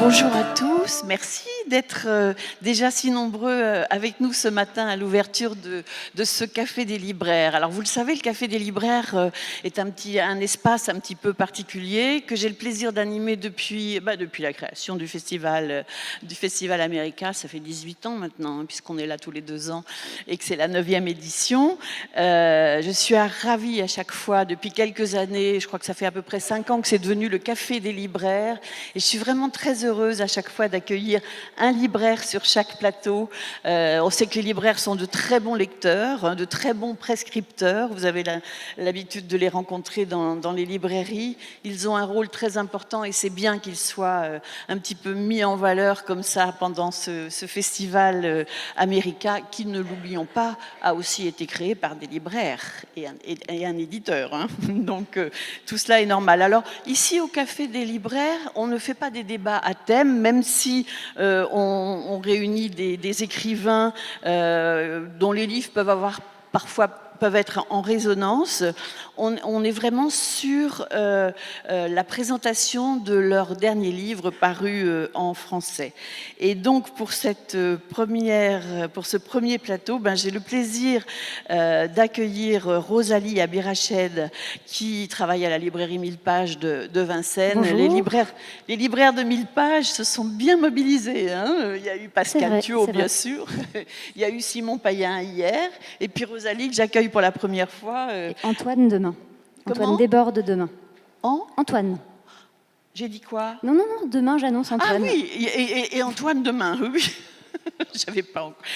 Bonjour à tous, merci d'être déjà si nombreux avec nous ce matin à l'ouverture de ce Café des Libraires. Alors vous le savez, le Café des Libraires est un espace un petit peu particulier que j'ai le plaisir d'animer depuis la création du festival America. Ça fait 18 ans maintenant, hein, puisqu'on est là tous les 2 ans et que c'est la 9e édition. Je suis ravie à chaque fois, depuis quelques années, je crois que ça fait à peu près 5 ans que c'est devenu le Café des Libraires, et je suis vraiment très heureuse à chaque fois d'accueillir un libraire sur chaque plateau. On sait que les libraires sont de très bons lecteurs, hein, de très bons prescripteurs. Vous avez l'habitude de les rencontrer dans les librairies. Ils ont un rôle très important et c'est bien qu'ils soient un petit peu mis en valeur comme ça pendant ce festival America, qui, ne l'oublions pas, a aussi été créé par des libraires et un éditeur. Hein. Donc tout cela est normal. Alors ici au Café des Libraires, on ne fait pas des débats à thème, même si on réunit des écrivains dont les livres peuvent être en résonance. On est vraiment sur la présentation de leur dernier livre paru en français. Et donc pour ce premier plateau, j'ai le plaisir d'accueillir Rosalie Abirached, qui travaille à la librairie 1000 pages de Vincennes. Les libraires de 1000 pages se sont bien mobilisés. Hein. Il y a eu Pascal Thuot, bien sûr. Il y a eu Simon Payen hier. Et puis Rosalie, que j'accueille pour la première fois. Et Antoine demain. Antoine déborde demain. Antoine. J'ai dit quoi? Non, demain j'annonce Antoine. Ah oui, et Antoine demain, oui.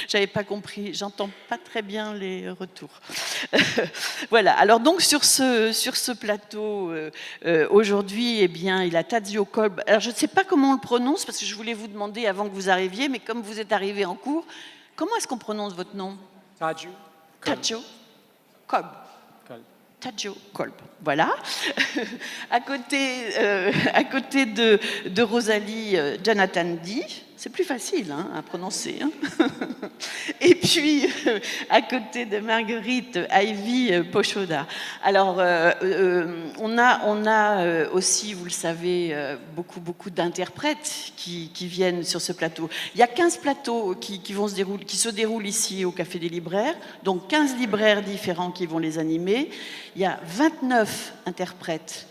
J'avais pas compris, j'entends pas très bien les retours. Voilà, alors donc sur ce plateau, aujourd'hui, eh bien, il a Tadzio Kolb. Alors je ne sais pas comment on le prononce, parce que je voulais vous demander avant que vous arriviez, mais comme vous êtes arrivé en cours, comment est-ce qu'on prononce votre nom? Tadzio Kolb. Tadzio Kolb, voilà. à côté de Rosalie, Jonathan D. C'est plus facile à prononcer. Hein. Et puis, à côté de Marguerite, Ivy Pochoda. Alors, on a aussi, vous le savez, beaucoup d'interprètes qui viennent sur ce plateau. Il y a 15 plateaux qui se déroulent ici au Café des Libraires, donc 15 libraires différents qui vont les animer. Il y a 29 interprètes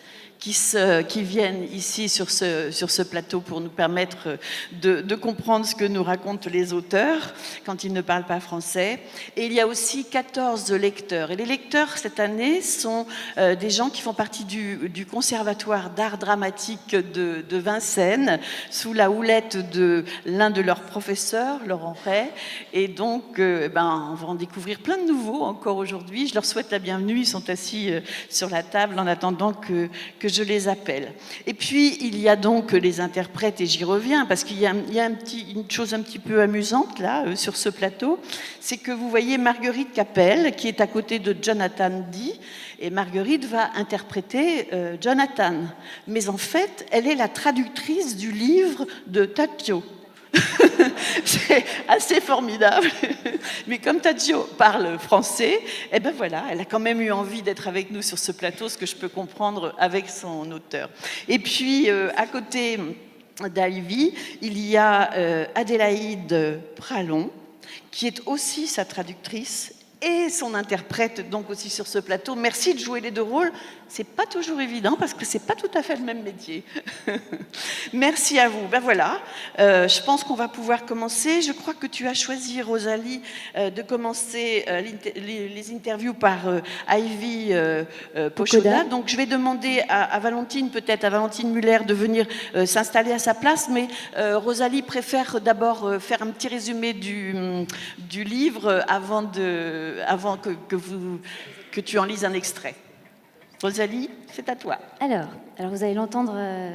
qui viennent ici sur ce plateau pour nous permettre de comprendre ce que nous racontent les auteurs quand ils ne parlent pas français. Et il y a aussi 14 lecteurs. Et les lecteurs, cette année, sont des gens qui font partie du Conservatoire d'art dramatique de Vincennes, sous la houlette de l'un de leurs professeurs, Laurent Ray. Et donc, on va en découvrir plein de nouveaux encore aujourd'hui. Je leur souhaite la bienvenue. Ils sont assis sur la table en attendant que je les appelle. Et puis, il y a donc les interprètes, et j'y reviens, parce qu'il y a une chose un petit peu amusante, là, sur ce plateau, c'est que vous voyez Marguerite Capel, qui est à côté de Jonathan D., et Marguerite va interpréter Jonathan. Mais en fait, elle est la traductrice du livre de Tadzio. C'est assez formidable. Mais comme Tadzio parle français, eh ben voilà, elle a quand même eu envie d'être avec nous sur ce plateau, ce que je peux comprendre avec son auteur. Et puis, à côté d'Ivy, il y a Adélaïde Pralon, qui est aussi sa traductrice et son interprète, donc aussi sur ce plateau. Merci de jouer les deux rôles. C'est pas toujours évident parce que c'est pas tout à fait le même métier. Merci à vous. Ben voilà, je pense qu'on va pouvoir commencer. Je crois que tu as choisi, Rosalie, de commencer les interviews par Ivy Pochoda. Donc je vais demander à Valentine, peut-être à Valentine Muller, de venir s'installer à sa place, mais Rosalie préfère d'abord faire un petit résumé du livre avant que tu en lises un extrait. Rosalie, c'est à toi. Alors vous allez l'entendre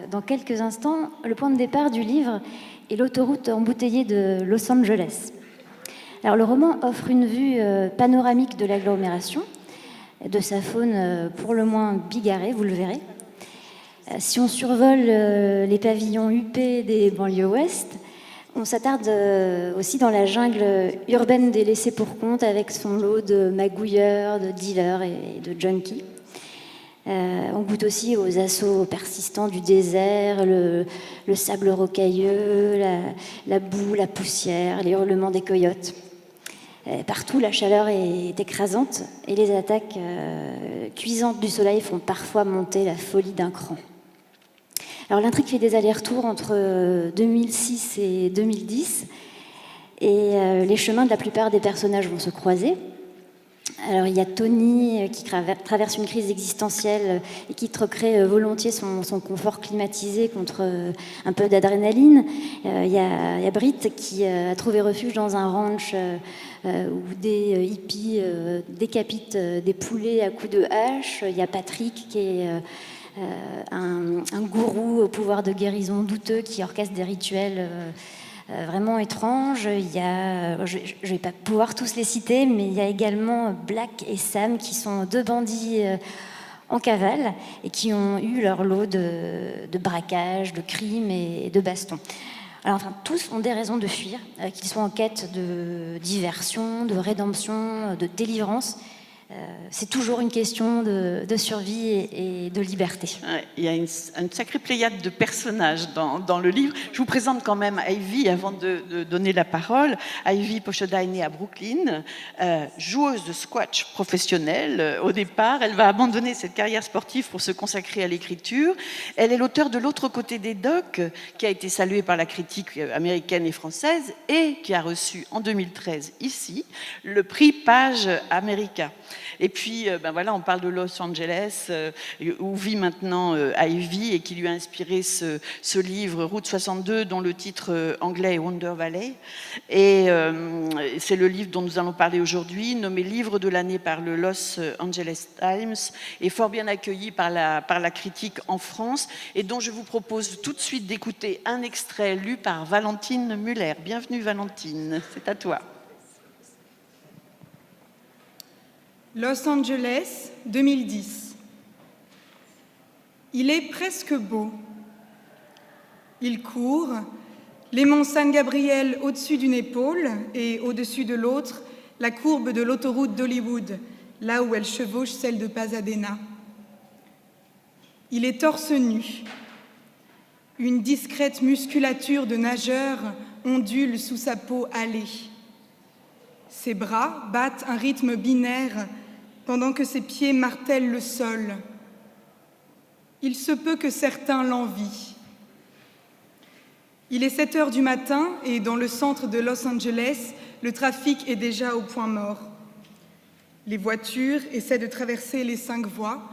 dans quelques instants. Le point de départ du livre est l'autoroute embouteillée de Los Angeles. Alors le roman offre une vue panoramique de l'agglomération, de sa faune pour le moins bigarrée, vous le verrez. Si on survole les pavillons huppés des banlieues ouest, on s'attarde aussi dans la jungle urbaine des laissés pour compte, avec son lot de magouilleurs, de dealers et de junkies. On goûte aussi aux assauts persistants du désert, le sable rocailleux, la boue, la poussière, les hurlements des coyotes. Partout, la chaleur est écrasante et les attaques cuisantes du soleil font parfois monter la folie d'un cran. Alors l'intrigue fait des allers-retours entre 2006 et 2010 et les chemins de la plupart des personnages vont se croiser. Alors il y a Tony qui traverse une crise existentielle et qui troquerait volontiers son confort climatisé contre un peu d'adrénaline. Il y a Britt qui a trouvé refuge dans un ranch où des hippies décapitent des poulets à coups de hache. Il y a Patrick qui est un gourou au pouvoir de guérison douteux qui orchestre des rituels vraiment étranges. Il y a, je ne vais pas pouvoir tous les citer, mais il y a également Black et Sam qui sont deux bandits en cavale et qui ont eu leur lot de braquages, de crimes et de bastons. Alors, enfin, tous ont des raisons de fuir, qu'ils soient en quête de diversion, de rédemption, de délivrance. C'est toujours une question de survie et de liberté. Il y a une sacrée pléiade de personnages dans le livre. Je vous présente quand même Ivy avant de donner la parole. Ivy Pochoda est née à Brooklyn, joueuse de squash professionnelle. Au départ, elle va abandonner cette carrière sportive pour se consacrer à l'écriture. Elle est l'auteure de L'autre côté des docks, qui a été salué par la critique américaine et française et qui a reçu en 2013 ici le prix Page America. Et puis, voilà, on parle de Los Angeles, où vit maintenant Ivy et qui lui a inspiré ce livre Route 62, dont le titre anglais est Wonder Valley. Et c'est le livre dont nous allons parler aujourd'hui, nommé livre de l'année par le Los Angeles Times, et fort bien accueilli par la critique en France, et dont je vous propose tout de suite d'écouter un extrait lu par Valentine Muller. Bienvenue Valentine, c'est à toi. Los Angeles, 2010. Il est presque beau. Il court, les monts San Gabriel au-dessus d'une épaule et au-dessus de l'autre, la courbe de l'autoroute d'Hollywood, là où elle chevauche celle de Pasadena. Il est torse nu. Une discrète musculature de nageur ondule sous sa peau hâlée. Ses bras battent un rythme binaire pendant que ses pieds martèlent le sol. Il se peut que certains l'envient. Il est 7 heures du matin et dans le centre de Los Angeles, le trafic est déjà au point mort. Les voitures essaient de traverser les 5 voies,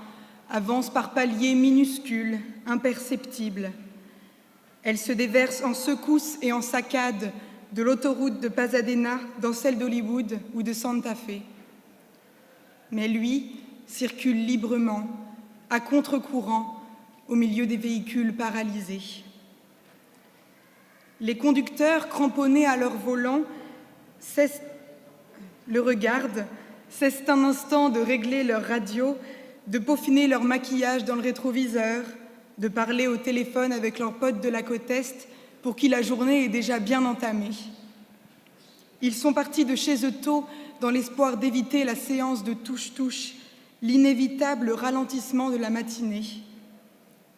avancent par paliers minuscules, imperceptibles. Elles se déversent en secousses et en saccades de l'autoroute de Pasadena dans celle d'Hollywood ou de Santa Fe. Mais lui circule librement, à contre-courant, au milieu des véhicules paralysés. Les conducteurs, cramponnés à leur volant, le regardent, cessent un instant de régler leur radio, de peaufiner leur maquillage dans le rétroviseur, de parler au téléphone avec leurs potes de la côte Est pour qui la journée est déjà bien entamée. Ils sont partis de chez eux tôt dans l'espoir d'éviter la séance de touche-touche, l'inévitable ralentissement de la matinée.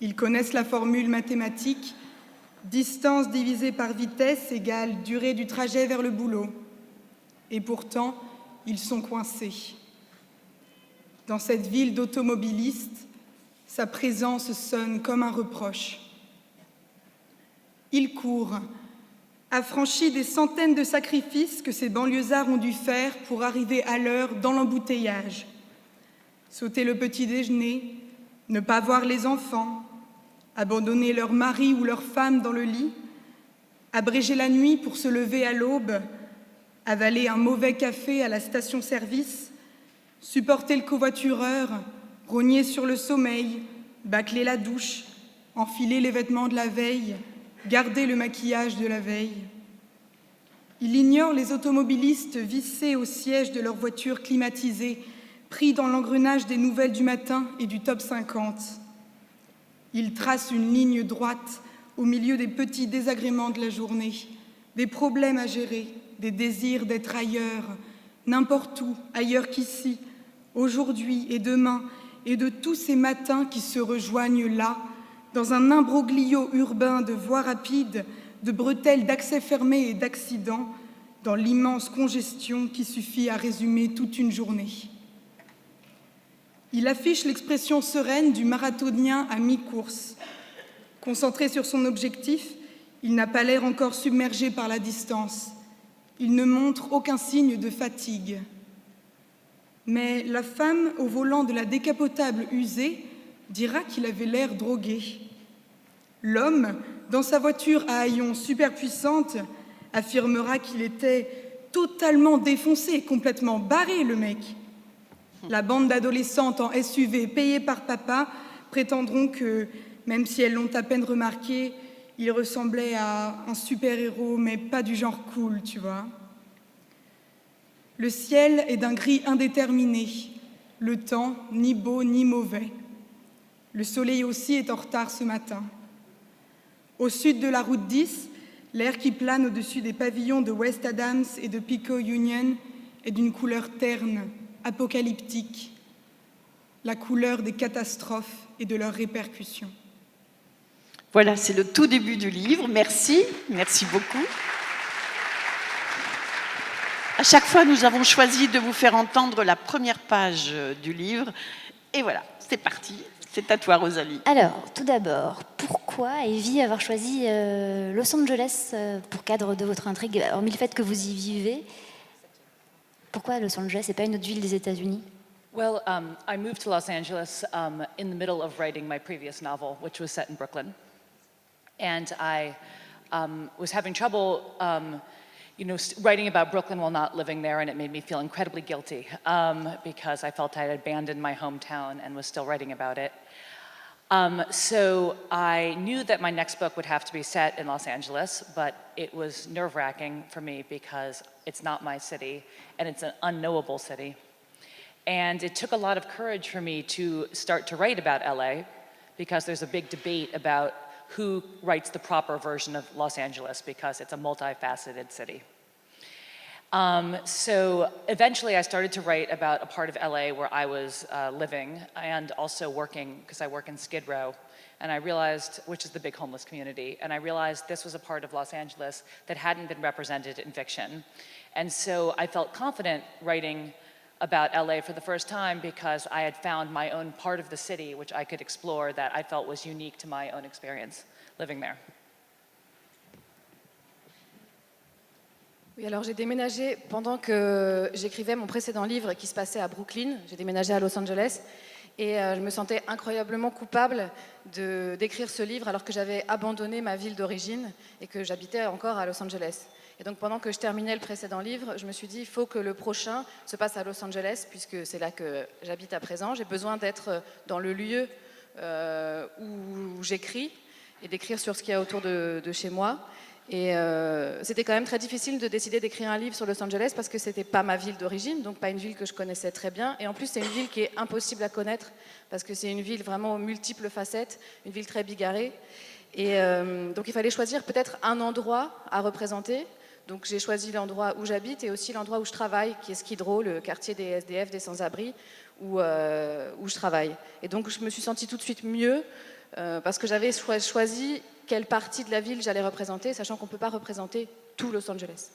Ils connaissent la formule mathématique, distance divisée par vitesse égale durée du trajet vers le boulot. Et pourtant, ils sont coincés. Dans cette ville d'automobilistes, sa présence sonne comme un reproche. Il court, affranchi des centaines de sacrifices que ces banlieusards ont dû faire pour arriver à l'heure dans l'embouteillage. Sauter le petit déjeuner, ne pas voir les enfants, abandonner leur mari ou leur femme dans le lit, abréger la nuit pour se lever à l'aube, avaler un mauvais café à la station-service, supporter le covoitureur, rogner sur le sommeil, bâcler la douche, enfiler les vêtements de la veille, garder le maquillage de la veille. Il ignore les automobilistes vissés au siège de leur voiture climatisée, pris dans l'engrenage des nouvelles du matin et du top 50. Il trace une ligne droite au milieu des petits désagréments de la journée, des problèmes à gérer, des désirs d'être ailleurs, n'importe où, ailleurs qu'ici, aujourd'hui et demain, et de tous ces matins qui se rejoignent là, dans un imbroglio urbain de voies rapides, de bretelles d'accès fermés et d'accidents, dans l'immense congestion qui suffit à résumer toute une journée. Il affiche l'expression sereine du marathonien à mi-course. Concentré sur son objectif, il n'a pas l'air encore submergé par la distance. Il ne montre aucun signe de fatigue. Mais la femme au volant de la décapotable usée dira qu'il avait l'air drogué. L'homme, dans sa voiture à haillons super puissante, affirmera qu'il était totalement défoncé, complètement barré, le mec. La bande d'adolescentes en SUV payées par papa prétendront que, même si elles l'ont à peine remarqué, il ressemblait à un super-héros, mais pas du genre cool, tu vois. Le ciel est d'un gris indéterminé, le temps ni beau ni mauvais. Le soleil aussi est en retard ce matin. Au sud de la route 10, l'air qui plane au-dessus des pavillons de West Adams et de Pico Union est d'une couleur terne, apocalyptique, la couleur des catastrophes et de leurs répercussions. Voilà, c'est le tout début du livre. Merci, merci beaucoup. À chaque fois, nous avons choisi de vous faire entendre la première page du livre. Et voilà, c'est parti. C'est à toi, Rosalie. Alors, tout d'abord, pourquoi Evie avoir choisi Los Angeles pour cadre de votre intrigue, hormis le fait que vous y vivez? Pourquoi Los Angeles et pas une autre ville des États-Unis? Well, I moved to Los Angeles in the middle of writing my previous novel, which was set in Brooklyn. And I was having trouble, writing about Brooklyn while not living there, and it made me feel incredibly guilty because I felt I had abandoned my hometown and was still writing about it. So I knew that my next book would have to be set in Los Angeles, but it was nerve-wracking for me because it's not my city, and it's an unknowable city. And it took a lot of courage for me to start to write about LA because there's a big debate about who writes the proper version of Los Angeles because it's a multifaceted city. So eventually I started to write about a part of LA where I was living and also working, because I work in Skid Row, and I realized, which is the big homeless community, and I realized this was a part of Los Angeles that hadn't been represented in fiction. And so I felt confident writing about LA for the first time because I had found my own part of the city which I could explore that I felt was unique to my own experience living there. Oui, alors j'ai déménagé pendant que j'écrivais mon précédent livre qui se passait à Brooklyn. J'ai déménagé à Los Angeles et je me sentais incroyablement coupable d'écrire ce livre alors que j'avais abandonné ma ville d'origine et que j'habitais encore à Los Angeles. Et donc pendant que je terminais le précédent livre, je me suis dit il faut que le prochain se passe à Los Angeles puisque c'est là que j'habite à présent. J'ai besoin d'être dans le lieu où j'écris et d'écrire sur ce qu'il y a autour de chez moi. Et c'était quand même très difficile de décider d'écrire un livre sur Los Angeles parce que c'était pas ma ville d'origine, donc pas une ville que je connaissais très bien. Et en plus, c'est une ville qui est impossible à connaître parce que c'est une ville vraiment aux multiples facettes, une ville très bigarrée. Et donc il fallait choisir peut-être un endroit à représenter. Donc j'ai choisi l'endroit où j'habite et aussi l'endroit où je travaille, qui est Skid Row, le quartier des SDF, des sans-abri, où je travaille. Et donc je me suis sentie tout de suite mieux parce que j'avais choisi quelle partie de la ville j'allais représenter, sachant qu'on ne peut pas représenter tout Los Angeles.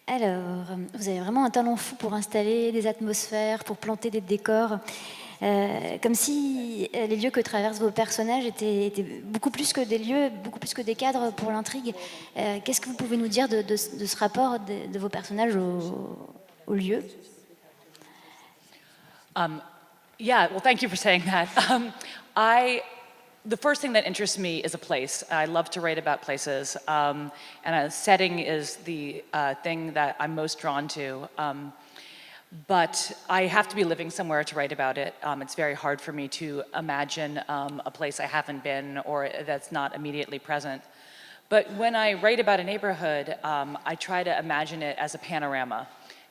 Alors, vous avez vraiment un talent fou pour installer des atmosphères, pour planter des décors. Comme si les lieux que traversent vos personnages étaient beaucoup plus que des lieux, beaucoup plus que des cadres pour l'intrigue. Qu'est-ce que vous pouvez nous dire de ce rapport de vos personnages aux lieux? Yeah, well, thank you for saying that. The first thing that interests me is a place. I love to write about places, and a setting is the thing that I'm most drawn to. But I have to be living somewhere to write about it. It's very hard for me to imagine a place I haven't been or that's not immediately present. But when I write about a neighborhood, I try to imagine it as a panorama.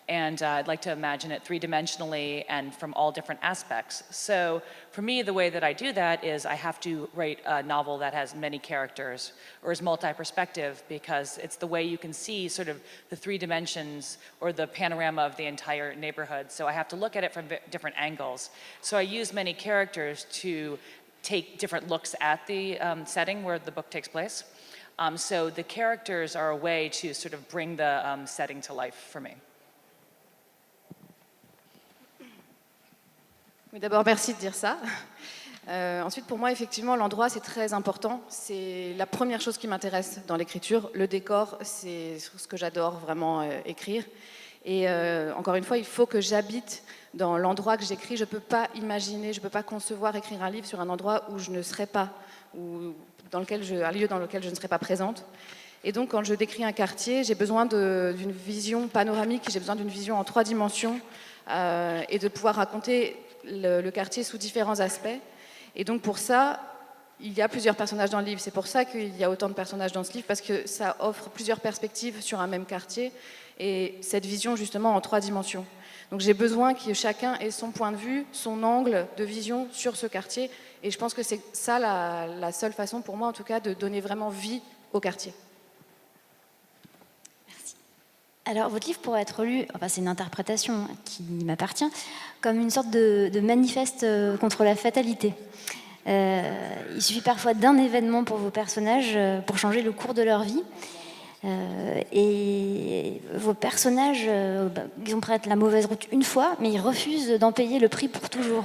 And I'd like to imagine it three-dimensionally and from all different aspects. So for me, the way that I do that is I have to write a novel that has many characters or is multi-perspective, because it's the way you can see sort of the three dimensions or the panorama of the entire neighborhood. So I have to look at it from different angles. So I use many characters to take different looks at the setting where the book takes place. So the characters are a way to sort of bring the setting to life for me. Oui, d'abord, merci de dire ça. Ensuite, pour moi, effectivement, l'endroit, c'est très important. C'est la première chose qui m'intéresse dans l'écriture. Le décor, c'est ce que j'adore vraiment écrire. Et encore une fois, il faut que j'habite dans l'endroit que j'écris. Je ne peux pas imaginer, je ne peux pas concevoir écrire un livre sur un endroit où je ne serais pas, ou un lieu dans lequel je ne serais pas présente. Et donc, quand je décris un quartier, j'ai besoin d'une vision panoramique, j'ai besoin d'une vision en 3 dimensions et de pouvoir raconter le quartier sous différents aspects. Et donc pour ça, il y a plusieurs personnages dans le livre. C'est pour ça qu'il y a autant de personnages dans ce livre, parce que ça offre plusieurs perspectives sur un même quartier et cette vision justement en 3 dimensions. Donc j'ai besoin que chacun ait son point de vue, son angle de vision sur ce quartier. Et je pense que c'est ça la seule façon pour moi en tout cas de donner vraiment vie au quartier. Alors, votre livre pourrait être lu, enfin c'est une interprétation qui m'appartient, comme une sorte de manifeste contre la fatalité. Il suffit parfois d'un événement pour vos personnages pour changer le cours de leur vie. Et vos personnages, ils ont prêté la mauvaise route une fois, mais ils refusent d'en payer le prix pour toujours.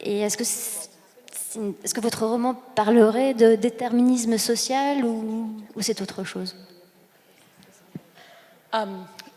Et est-ce que votre roman parlerait de déterminisme social ou c'est autre chose ?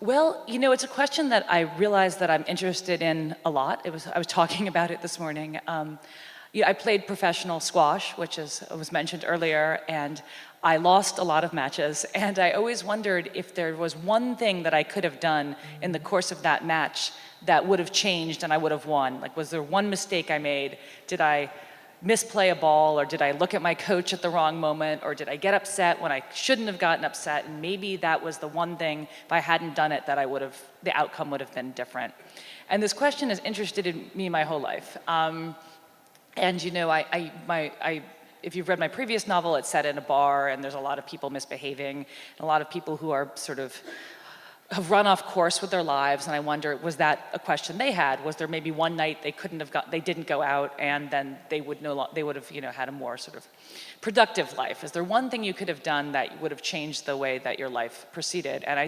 Well, you know, it's a question that I realize that I'm interested in a lot. I was talking about it this morning. I played professional squash, which was mentioned earlier, and I lost a lot of matches. And I always wondered if there was one thing that I could have done in the course of that match that would have changed and I would have won. Like, was there one mistake I made? Did I misplay a ball, or did I look at my coach at the wrong moment, or did I get upset when I shouldn't have gotten upset? And maybe that was the one thing, if I hadn't done it, that the outcome would have been different. And this question has interested in me my whole life. And you know, if you've read my previous novel, it's set in a bar, and there's a lot of people misbehaving, and a lot of people who are sort of have run off course with their lives, and I wonder, was that a question they had? Was there maybe one night they didn't go out, and then they would have, you know, had a more sort of productive life? Is there one thing you could have done that would have changed the way that your life proceeded? And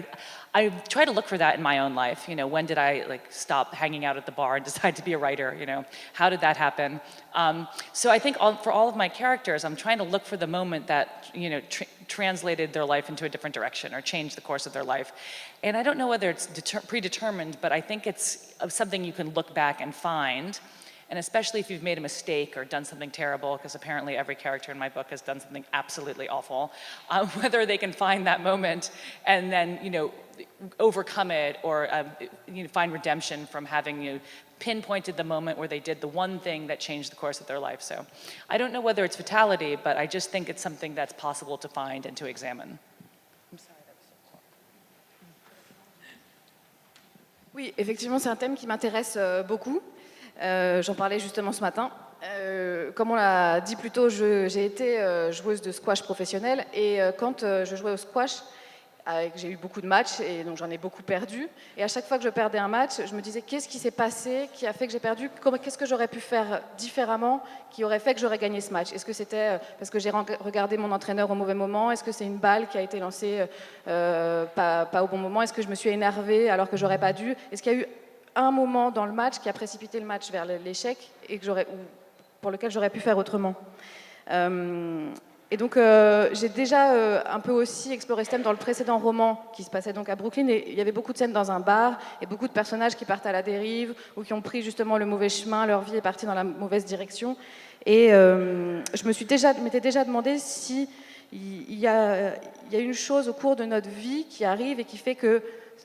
I try to look for that in my own life. You know, when did I stop hanging out at the bar and decide to be a writer? You know, how did that happen? So I think for all of my characters, I'm trying to look for the moment that, you know, translated their life into a different direction or changed the course of their life. And I don't know whether it's predetermined, but I think it's something you can look back and find. And especially if you've made a mistake or done something terrible, because apparently every character in my book has done something absolutely awful, whether they can find that moment and then, you know, overcome it, or you know, find redemption from having, you know, pinpointed the moment where they did the one thing that changed the course of their life. So I don't know whether it's fatality, but I just think it's something that's possible to find and to examine. Oui, effectivement, c'est un thème qui m'intéresse beaucoup. J'en parlais justement ce matin. Comme on l'a dit plus tôt, j'ai été joueuse de squash professionnelle, et quand je jouais au squash, j'ai eu beaucoup de matchs et donc j'en ai beaucoup perdu. Et à chaque fois que je perdais un match, je me disais qu'est-ce qui s'est passé, qui a fait que j'ai perdu, qu'est-ce que j'aurais pu faire différemment qui aurait fait que j'aurais gagné ce match. Est-ce que c'était parce que j'ai regardé mon entraîneur au mauvais moment? Est-ce que c'est une balle qui a été lancée pas au bon moment? Est-ce que je me suis énervée alors que j'aurais pas dû? Est-ce qu'il y a eu un moment dans le match qui a précipité le match vers l'échec et pour lequel j'aurais pu faire autrement? Et donc, j'ai déjà un peu aussi exploré ce thème dans le précédent roman qui se passait donc à Brooklyn. Et il y avait beaucoup de scènes dans un bar et beaucoup de personnages qui partent à la dérive ou qui ont pris justement le mauvais chemin, leur vie est partie dans la mauvaise direction. Et je m'étais déjà demandé si il y a une chose au cours de notre vie qui arrive et qui fait que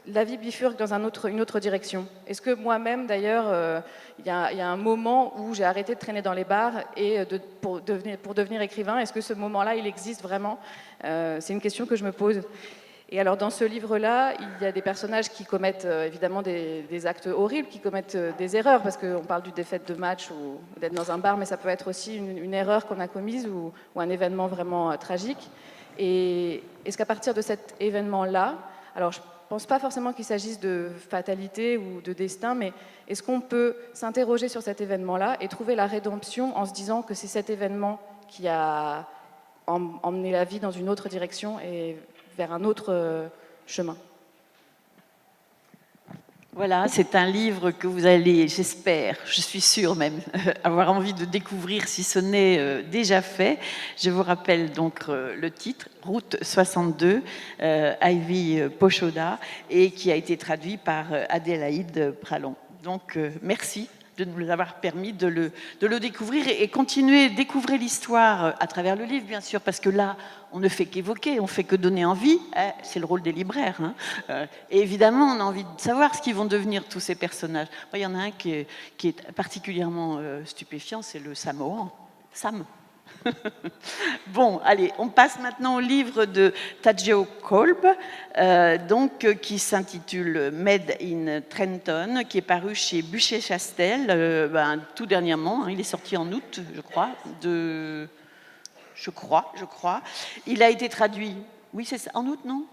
la vie bifurque dans une autre direction. Est-ce que moi-même, d'ailleurs, il y a un moment où j'ai arrêté de traîner dans les bars et pour devenir écrivain? Est-ce que ce moment-là, il existe vraiment? C'est une question que je me pose. Et alors dans ce livre-là, il y a des personnages qui commettent évidemment des actes horribles, qui commettent des erreurs, parce qu'on parle d'une défaite de match ou d'être dans un bar, mais ça peut être aussi une erreur qu'on a commise ou un événement vraiment tragique. Et est-ce qu'à partir de cet événement-là, alors je ne pense pas forcément qu'il s'agisse de fatalité ou de destin, mais est-ce qu'on peut s'interroger sur cet événement-là et trouver la rédemption en se disant que c'est cet événement qui a emmené la vie dans une autre direction et vers un autre chemin? Voilà, c'est un livre que vous allez, j'espère, je suis sûre même, avoir envie de découvrir si ce n'est déjà fait. Je vous rappelle donc le titre, Route 62, Ivy Pochoda, et qui a été traduit par Adélaïde Pralon. Donc merci de nous avoir permis de le découvrir et continuer à découvrir l'histoire à travers le livre, bien sûr, parce que là, on ne fait qu'évoquer, on ne fait que donner envie. C'est le rôle des libraires. Et évidemment, on a envie de savoir ce qu'ils vont devenir, tous ces personnages. Il y en a un qui est particulièrement stupéfiant, c'est le Samoan. Sam. Bon, allez, on passe maintenant au livre de Tadjeo Kolb, qui s'intitule Made in Trenton, qui est paru chez Buchet-Chastel, tout dernièrement. Il est sorti en août, je crois. Je crois. Il a été traduit, oui, c'est ça, en août, non ?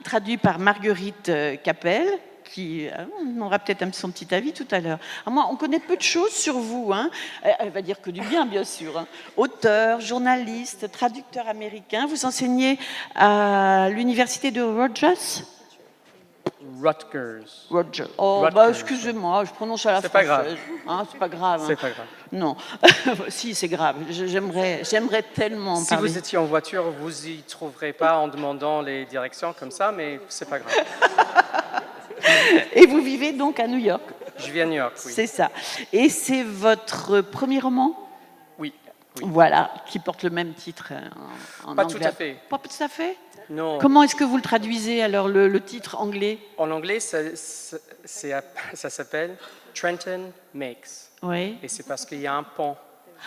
Traduit par Marguerite Capel, qui on aura peut-être son petit avis tout à l'heure. Moi, on connaît peu de choses sur vous. Elle va dire que du bien, bien sûr. Auteur, journaliste, traducteur américain. Vous enseignez à l'université de Rutgers. Rutgers. Oh, Rutgers. Excusez-moi, je prononce à la française. C'est pas grave. C'est pas grave. Non. Si, c'est grave. J'aimerais tellement Si parler. vous étiez en voiture, vous y trouverez pas en demandant les directions comme ça, mais c'est pas grave. Et vous vivez donc à New York. Je vis à New York, oui. C'est ça. Et c'est votre premier roman ? Oui. Voilà, qui porte le même titre en Pas anglais. tout à fait. Pas tout à fait ? Non. Comment est-ce que vous le traduisez, alors, le titre anglais ? En anglais, ça s'appelle Trenton Makes. Oui. Et c'est parce qu'il y a un pont.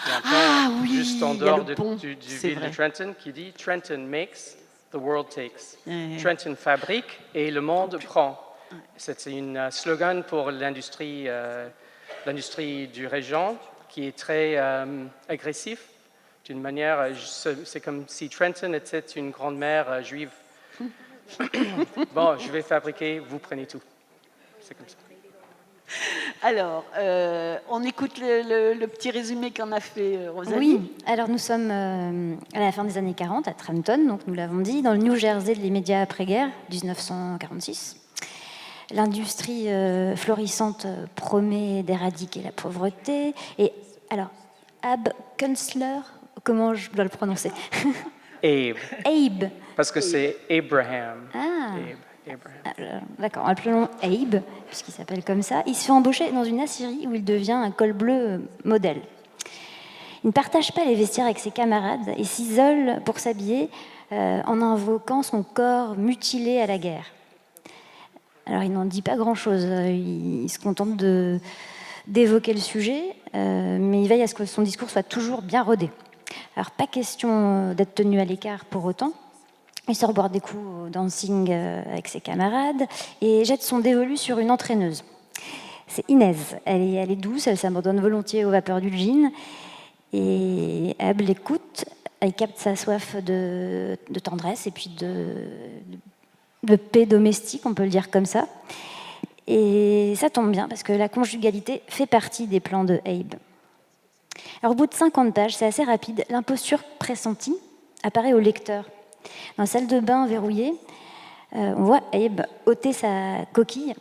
Il y a un pont Oui, juste en il y a dehors le pont, du c'est ville vrai. de Trenton qui dit Trenton makes, the world takes. Ouais. Trenton fabrique et le monde prend. C'est un slogan pour l'industrie du région qui est très agressif. D'une manière, c'est comme si Trenton était une grande-mère juive. Bon, je vais fabriquer, vous prenez tout. C'est comme ça. Alors, on écoute le petit résumé qu'en a fait Rosalie. Oui, alors nous sommes à la fin des années 40 à Trenton, donc nous l'avons dit, dans le New Jersey de l'immédiat après-guerre, 1946. L'industrie florissante promet d'éradiquer la pauvreté. Et alors, Ab Kunstler, comment je dois le prononcer ? Abe, Abe. parce que c'est Abraham. Ah. Abraham. D'accord, appelons Abe, puisqu'il s'appelle comme ça. Il se fait embaucher dans une aciérie où il devient un col bleu modèle. Il ne partage pas les vestiaires avec ses camarades et s'isole pour s'habiller en invoquant son corps mutilé à la guerre. Alors, il n'en dit pas grand-chose. Il se contente d'évoquer le sujet, mais il veille à ce que son discours soit toujours bien rodé. Alors, pas question d'être tenu à l'écart pour autant. Il sort boire des coups au dancing avec ses camarades et jette son dévolu sur une entraîneuse. C'est Inès. Elle est douce, elle s'abandonne volontiers aux vapeurs du gin. Et Ab l'écoute, elle capte sa soif de tendresse et puis de paix domestique, on peut le dire comme ça. Et ça tombe bien parce que la conjugalité fait partie des plans de Abe. Alors, au bout de 50 pages, c'est assez rapide, l'imposture pressentie apparaît au lecteur. Dans la salle de bain verrouillée, on voit Abe ôter sa coquille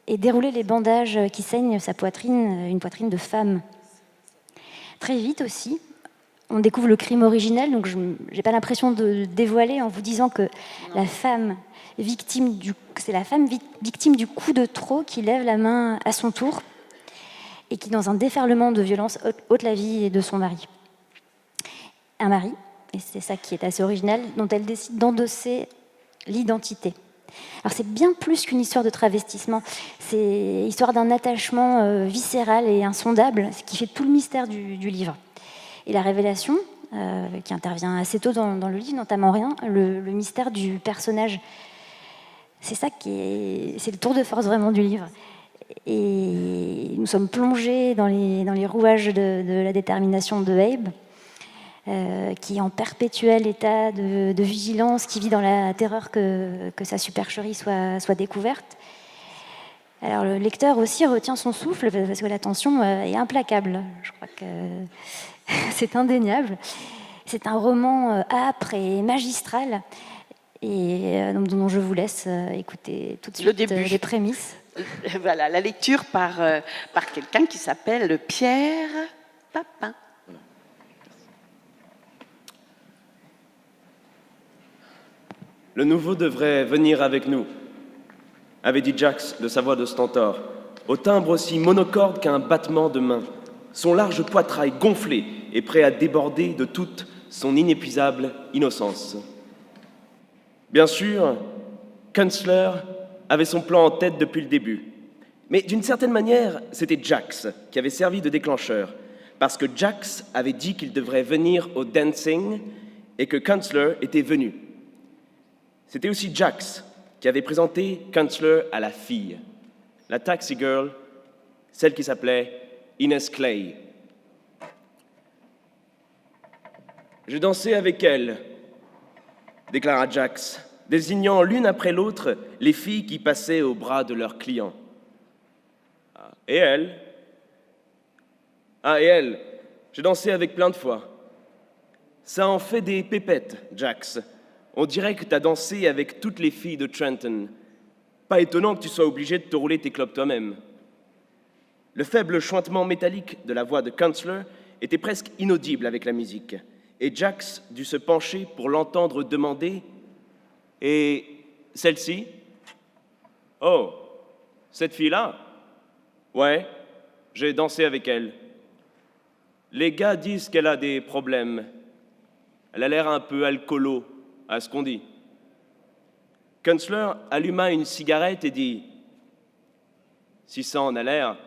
et dérouler les bandages qui saignent sa poitrine, une poitrine de femme. Très vite aussi, on découvre le crime originel, donc je n'ai pas l'impression de dévoiler en vous disant que la femme victime du coup de trop qui lève la main à son tour et qui, dans un déferlement de violence, ôte la vie de son mari. Un mari, et c'est ça qui est assez original, dont elle décide d'endosser l'identité. Alors c'est bien plus qu'une histoire de travestissement, c'est l'histoire d'un attachement viscéral et insondable, ce qui fait tout le mystère du livre. Et la révélation, qui intervient assez tôt dans le livre, notamment le mystère du personnage C'est ça c'est le tour de force vraiment du livre. Et nous sommes plongés dans les rouages de la détermination de Abe, qui est en perpétuel état de vigilance, qui vit dans la terreur que sa supercherie soit découverte. Alors le lecteur aussi retient son souffle parce que la tension est implacable. Je crois que c'est indéniable. C'est un roman âpre et magistral, et dont je vous laisse écouter tout de suite les prémices. Voilà, la lecture par quelqu'un qui s'appelle Pierre Papin. Le nouveau devrait venir avec nous, avait dit Jax de sa voix de stentor, au timbre aussi monocorde qu'un battement de main, son large poitrail gonflé et prêt à déborder de toute son inépuisable innocence. Bien sûr, Kunstler avait son plan en tête depuis le début. Mais d'une certaine manière, c'était Jax qui avait servi de déclencheur, parce que Jax avait dit qu'il devrait venir au dancing et que Kunstler était venu. C'était aussi Jax qui avait présenté Kunstler à la fille, la taxi girl, celle qui s'appelait Ines Clay. J'ai dansé avec elle, déclara Jax, désignant l'une après l'autre les filles qui passaient au bras de leurs clients. Et elle, j'ai dansé avec plein de fois. Ça en fait des pépettes, Jax. On dirait que t'as dansé avec toutes les filles de Trenton. Pas étonnant que tu sois obligé de te rouler tes clopes toi-même. Le faible chuintement métallique de la voix de Kunstler était presque inaudible avec la musique, et Jax dut se pencher pour l'entendre demander « Et celle-ci ? Oh, cette fille-là ? Ouais, j'ai dansé avec elle. Les gars disent qu'elle a des problèmes. Elle a l'air un peu alcoolo, à ce qu'on dit. » Kunstler alluma une cigarette et dit « Si ça en a l'air,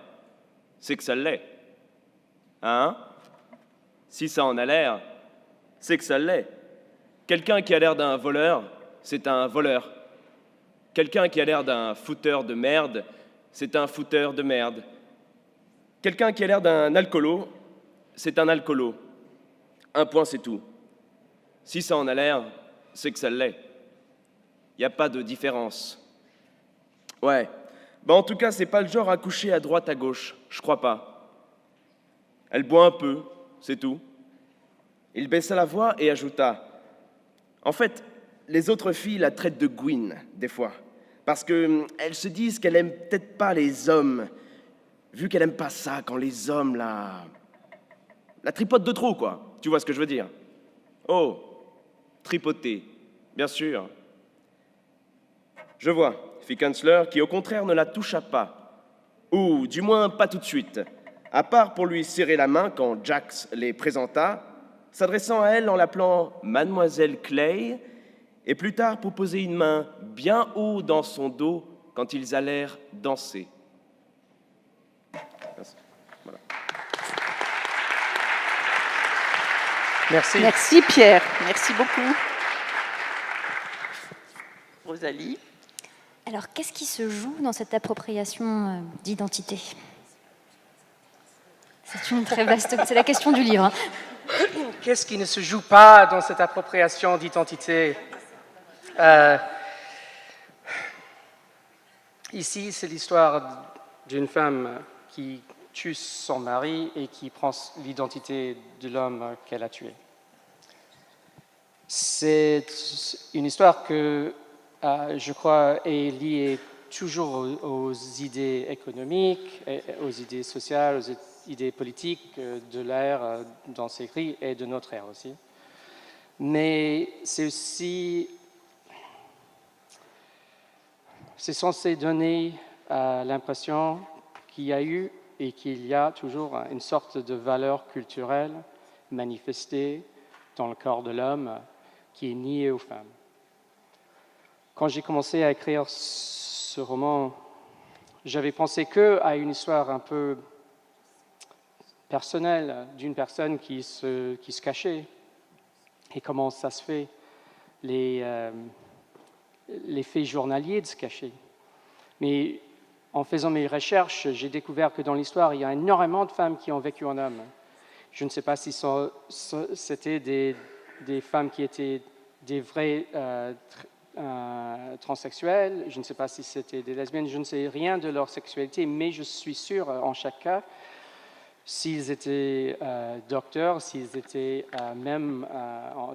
c'est que ça l'est. Hein ? Si ça en a l'air, c'est que ça l'est. Quelqu'un qui a l'air d'un voleur, c'est un voleur. Quelqu'un qui a l'air d'un fouteur de merde, c'est un fouteur de merde. Quelqu'un qui a l'air d'un alcoolo, c'est un alcoolo. Un point, c'est tout. Si ça en a l'air, c'est que ça l'est. Il n'y a pas de différence. Ouais. En tout cas, c'est pas le genre à coucher à droite, à gauche. Je crois pas. Elle boit un peu, c'est tout. Il baissa la voix et ajouta « En fait, les autres filles la traitent de gouine, des fois, parce qu'elles se disent qu'elle aime peut-être pas les hommes, vu qu'elle aime pas ça quand les hommes la tripotent de trop, quoi. Tu vois ce que je veux dire? Oh, tripoter, bien sûr. Je vois, fit Kunstler, qui au contraire ne la toucha pas, ou du moins pas tout de suite, à part pour lui serrer la main quand Jax les présenta, s'adressant à elle en l'appelant Mademoiselle Clay, et plus tard pour poser une main bien haut dans son dos quand ils allèrent danser. Merci. Voilà. Merci. Merci Pierre, merci beaucoup. Rosalie. Alors, qu'est-ce qui se joue dans cette appropriation d'identité ? C'est une très vaste... C'est la question du livre. Qu'est-ce qui ne se joue pas dans cette appropriation d'identité ? Ici, c'est l'histoire d'une femme qui tue son mari et qui prend l'identité de l'homme qu'elle a tué. C'est une histoire que, je crois, est liée toujours aux idées économiques, aux idées sociales, aux idées politiques de l'ère dont c'est écrit et de notre ère aussi. Mais c'est aussi... C'est censé donner l'impression qu'il y a eu et qu'il y a toujours une sorte de valeur culturelle manifestée dans le corps de l'homme qui est niée aux femmes. Quand j'ai commencé à écrire ce roman, j'avais pensé qu'à une histoire un peu personnelle d'une personne qui se cachait et comment ça se fait. les faits journaliers de ce cachet. Mais en faisant mes recherches, j'ai découvert que dans l'histoire, il y a énormément de femmes qui ont vécu en homme. Je ne sais pas si c'était des femmes qui étaient des vrais transsexuels, je ne sais pas si c'était des lesbiennes, je ne sais rien de leur sexualité, mais je suis sûr, en chaque cas, s'ils étaient docteurs, s'ils étaient même,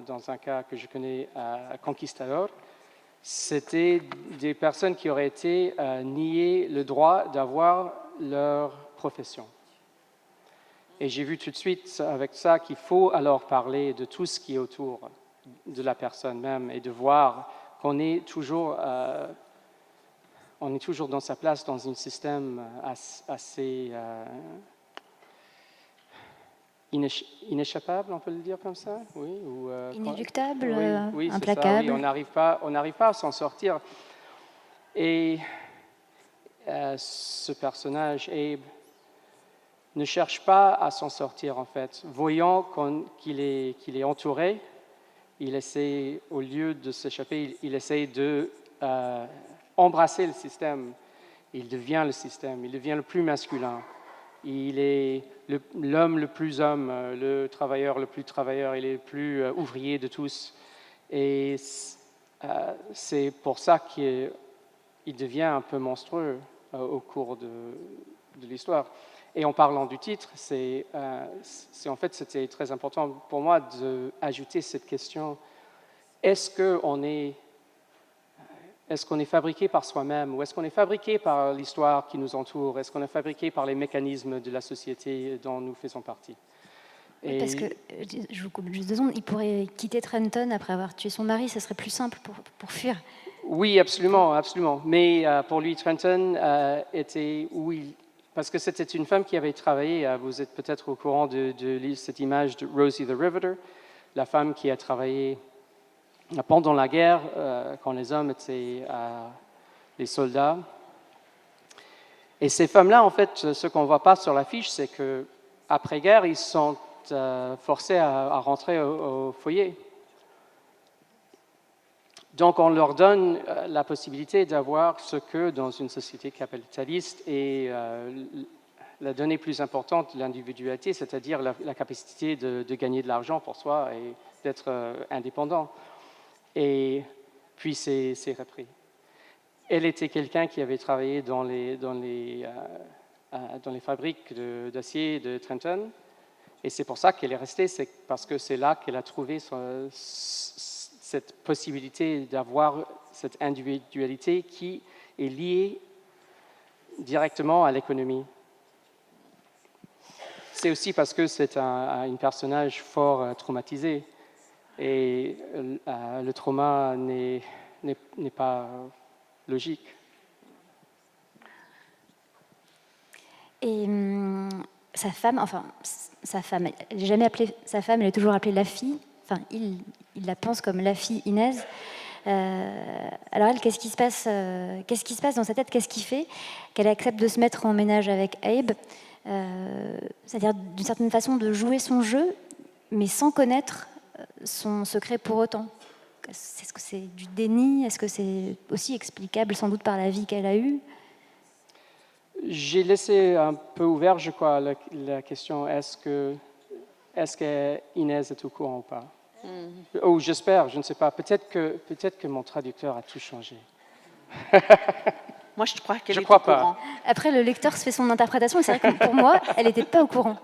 dans un cas que je connais, conquistadors, c'était des personnes qui auraient été niées le droit d'avoir leur profession. Et j'ai vu tout de suite avec ça qu'il faut alors parler de tout ce qui est autour de la personne même et de voir qu'on est toujours dans sa place dans un système assez inéchappable, on peut le dire comme ça, oui, ou Inéluctable, oui, implacable. C'est ça, oui, on n'arrive pas à s'en sortir. Et ce personnage, Abe, ne cherche pas à s'en sortir en fait. Voyant qu'il est entouré, il essaie, au lieu de s'échapper, il essaie de embrasser le système. Il devient le système, il devient le plus masculin. Il est l'homme le plus homme, le travailleur le plus travailleur, il est le plus ouvrier de tous. Et c'est pour ça qu'il devient un peu monstrueux au cours de l'histoire. Et en parlant du titre, en fait, c'était très important pour moi d'ajouter cette question. Est-ce qu'on est fabriqué par soi-même ou est-ce qu'on est fabriqué par l'histoire qui nous entoure? Est-ce qu'on est fabriqué par les mécanismes de la société dont nous faisons partie? Oui, parce que, je vous coupe juste 2 secondes, il pourrait quitter Trenton après avoir tué son mari, ce serait plus simple pour fuir. Oui, absolument, absolument. Mais pour lui, Trenton était où il... Parce que c'était une femme qui avait travaillé, vous êtes peut-être au courant de cette image de Rosie the Riveter, la femme qui a travaillé pendant la guerre, quand les hommes étaient les soldats. Et ces femmes-là, en fait, ce qu'on ne voit pas sur l'affiche, c'est qu'après-guerre, ils sont forcés à rentrer au foyer. Donc, on leur donne la possibilité d'avoir ce que, dans une société capitaliste, est la donnée plus importante de l'individualité, c'est-à-dire la capacité de gagner de l'argent pour soi et d'être indépendant. Et puis, c'est repris. Elle était quelqu'un qui avait travaillé dans les fabriques d'acier de Trenton. Et c'est pour ça qu'elle est restée, c'est parce que c'est là qu'elle a trouvé cette possibilité d'avoir cette individualité qui est liée directement à l'économie. C'est aussi parce que c'est un personnage fort traumatisé. Et le trauma n'est pas logique. Et sa femme, elle n'est jamais appelée sa femme, elle est toujours appelée la fille. Enfin, il la pense comme la fille Inez. Alors elle, qu'est-ce qui se passe dans sa tête? Qu'est-ce qui fait qu'elle accepte de se mettre en ménage avec Abe? C'est-à-dire d'une certaine façon de jouer son jeu, mais sans connaître son secret pour autant. Est-ce que c'est du déni? Est-ce que c'est aussi explicable sans doute par la vie qu'elle a eue? J'ai laissé un peu ouvert, je crois, la question est-ce que Inez est au courant ou pas? Ou j'espère, je ne sais pas. Peut-être que mon traducteur a tout changé. Moi, je crois qu'elle est au crois courant. pas. Après, le lecteur se fait son interprétation, et c'est vrai que pour moi, elle n'était pas au courant.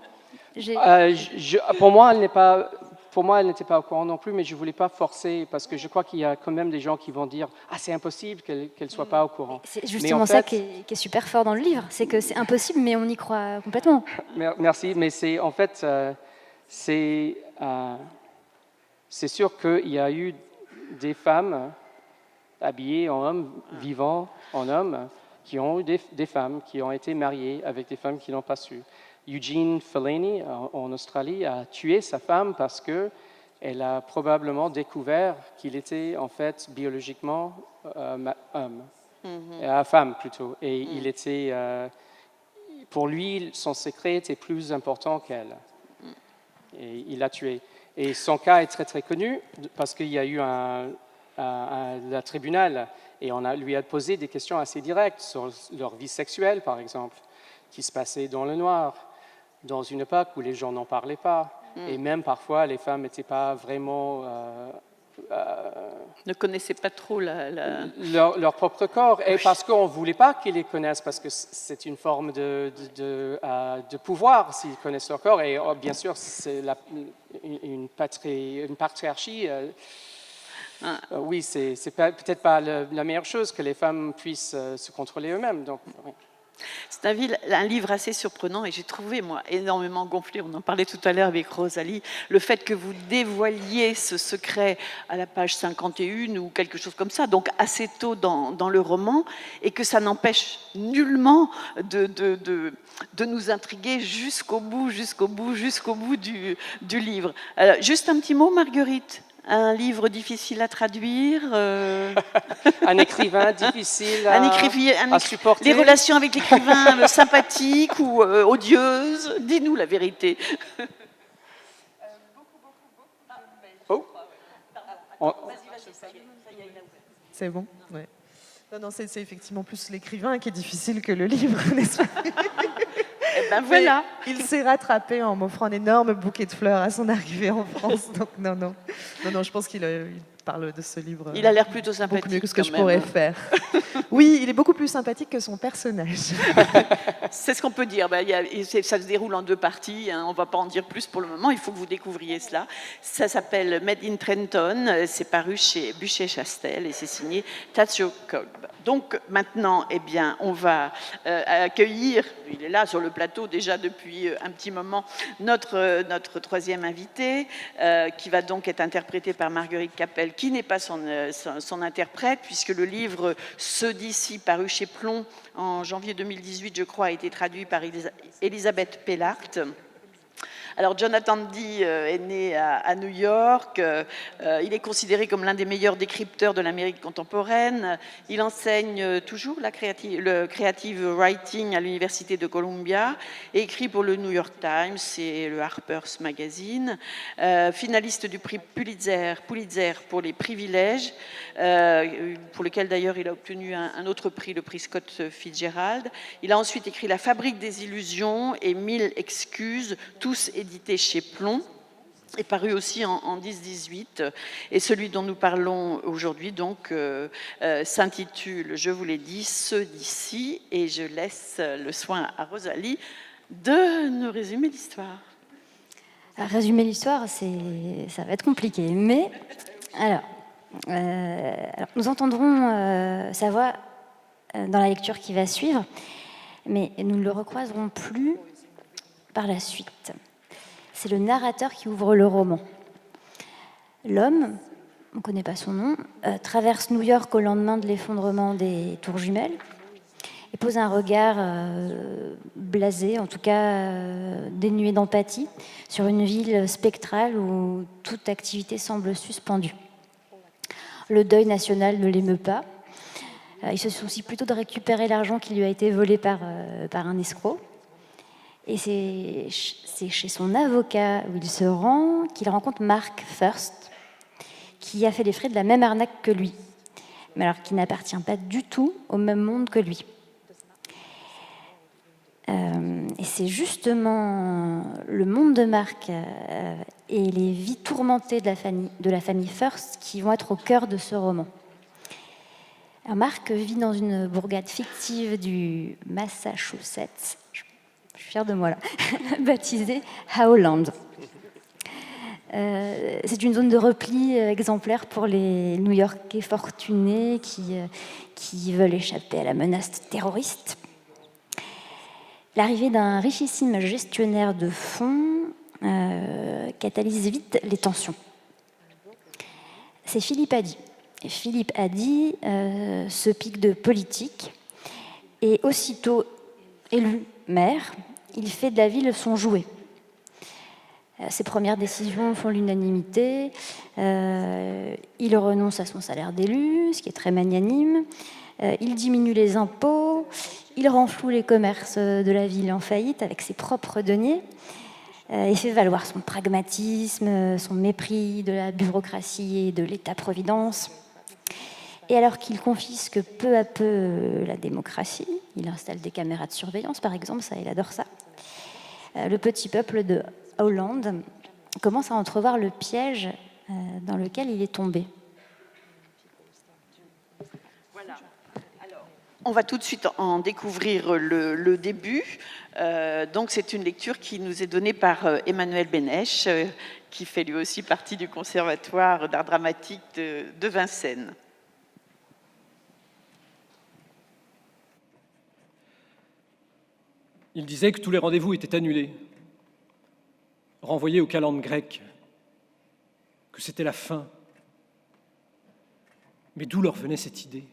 Pour moi, elle n'était pas au courant non plus, mais je ne voulais pas forcer, parce que je crois qu'il y a quand même des gens qui vont dire « Ah, c'est impossible qu'elle ne soit pas au courant ». C'est justement ça qui est super fort dans le livre, c'est que c'est impossible, mais on y croit complètement. Merci, mais c'est en fait, c'est sûr qu'il y a eu des femmes habillées en hommes, vivant en hommes, qui ont eu des femmes qui ont été mariées avec des femmes qui n'ont pas su. Eugene Fellaini, en Australie, a tué sa femme parce qu'elle a probablement découvert qu'il était en fait biologiquement homme, femme plutôt. Et il était, pour lui, son secret était plus important qu'elle. Et il l'a tué. Et son cas est très très connu parce qu'il y a eu le tribunal et lui a posé des questions assez directes sur leur vie sexuelle, par exemple, qui se passait dans le noir, dans une époque où les gens n'en parlaient pas. Et même parfois, les femmes n'étaient pas vraiment... Ne connaissaient pas trop leur propre corps. Et parce qu'on ne voulait pas qu'ils les connaissent, parce que c'est une forme de pouvoir s'ils connaissent leur corps. Et bien sûr, c'est une patriarchie. Oui, c'est peut-être pas la meilleure chose que les femmes puissent se contrôler eux-mêmes. Donc, oui. C'est un livre assez surprenant et j'ai trouvé, moi, énormément gonflé. On en parlait tout à l'heure avec Rosalie. Le fait que vous dévoiliez ce secret à la page 51 ou quelque chose comme ça, donc assez tôt dans le roman, et que ça n'empêche nullement de nous intriguer jusqu'au bout du livre. Alors, juste un petit mot, Marguerite. Un livre difficile à traduire. Un écrivain difficile à supporter. Les relations avec l'écrivain sympathiques ou odieuses. Dis-nous la vérité. Oh. C'est bon, ouais. Non, c'est effectivement plus l'écrivain qui est difficile que le livre, n'est-ce pas? Eh ben voilà. Il s'est rattrapé en m'offrant un énorme bouquet de fleurs à son arrivée en France. Donc non, je pense qu'il parle de ce livre. Il a l'air plutôt sympathique. Beaucoup mieux que ce que je pourrais faire. Oui, il est beaucoup plus sympathique que son personnage. C'est ce qu'on peut dire. Ça se déroule en 2 parties. On ne va pas en dire plus pour le moment. Il faut que vous découvriez cela. Ça s'appelle Made in Trenton. C'est paru chez Buchet-Chastel et c'est signé Tadzio Kolb. Donc maintenant, eh bien, on va accueillir, il est là sur le plateau déjà depuis un petit moment, notre 3e invité, qui va donc être interprété par Marguerite Capel, qui n'est pas son interprète, puisque le livre Ceux d'ici, paru chez Plon en janvier 2018, je crois, a été traduit par Elisabeth Pellart. Alors, Jonathan Dee est né à New York. Il est considéré comme l'un des meilleurs décrypteurs de l'Amérique contemporaine. Il enseigne toujours le creative writing à l'Université de Columbia et écrit pour le New York Times et le Harper's Magazine. Finaliste du prix Pulitzer pour les privilèges, pour lequel d'ailleurs il a obtenu un autre prix, le prix Scott Fitzgerald. Il a ensuite écrit La fabrique des illusions et 1000 excuses, tous édité chez Plon, est paru aussi en 10-18. Et celui dont nous parlons aujourd'hui donc s'intitule, je vous l'ai dit, Ceux d'ici. Et je laisse le soin à Rosalie de nous résumer l'histoire. Résumer l'histoire, ça va être compliqué. Mais alors nous entendrons sa voix dans la lecture qui va suivre, mais nous ne le recroiserons plus par la suite. C'est le narrateur qui ouvre le roman. L'homme, on ne connaît pas son nom, traverse New York au lendemain de l'effondrement des tours jumelles et pose un regard blasé, en tout cas dénué d'empathie, sur une ville spectrale où toute activité semble suspendue. Le deuil national ne l'émeut pas. Il se soucie plutôt de récupérer l'argent qui lui a été volé par un escroc. Et c'est chez son avocat où il se rend qu'il rencontre Mark First, qui a fait les frais de la même arnaque que lui, mais alors qui n'appartient pas du tout au même monde que lui. Et c'est justement le monde de Mark et les vies tourmentées de la famille First qui vont être au cœur de ce roman. Alors Mark vit dans une bourgade fictive du Massachusetts, je suis fière de moi là, baptisée Howland. C'est une zone de repli exemplaire pour les New-Yorkais fortunés qui veulent échapper à la menace terroriste. L'arrivée d'un richissime gestionnaire de fonds catalyse vite les tensions. C'est Philippe Haddy. Et Philippe Haddy se pique de politique et aussitôt élu maire, il fait de la ville son jouet. Ses premières décisions font l'unanimité. Il renonce à son salaire d'élu, ce qui est très magnanime. Il diminue les impôts. Il renfloue les commerces de la ville en faillite avec ses propres deniers. Il fait valoir son pragmatisme, son mépris de la bureaucratie et de l'État-providence. Et alors qu'il confisque peu à peu la démocratie, il installe des caméras de surveillance, par exemple, ça, il adore ça, le petit peuple de Hollande commence à entrevoir le piège dans lequel il est tombé. Voilà. Alors, on va tout de suite en découvrir le début. Donc, c'est une lecture qui nous est donnée par Emmanuel Bénèche, qui fait lui aussi partie du Conservatoire d'art dramatique de Vincennes. Il disait que tous les rendez-vous étaient annulés, renvoyés au calende grec, que c'était la fin. Mais d'où leur venait cette idée?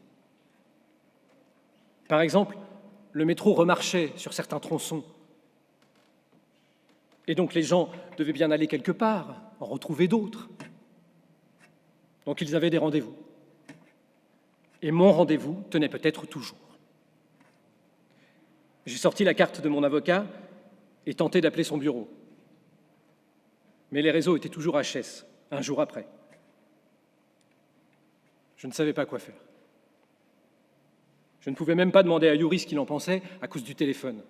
Par exemple, le métro remarchait sur certains tronçons. Et donc les gens devaient bien aller quelque part, en retrouver d'autres. Donc ils avaient des rendez-vous. Et mon rendez-vous tenait peut-être toujours. J'ai sorti la carte de mon avocat et tenté d'appeler son bureau. Mais les réseaux étaient toujours HS, un jour après. Je ne savais pas quoi faire. Je ne pouvais même pas demander à Yuri ce qu'il en pensait à cause du téléphone.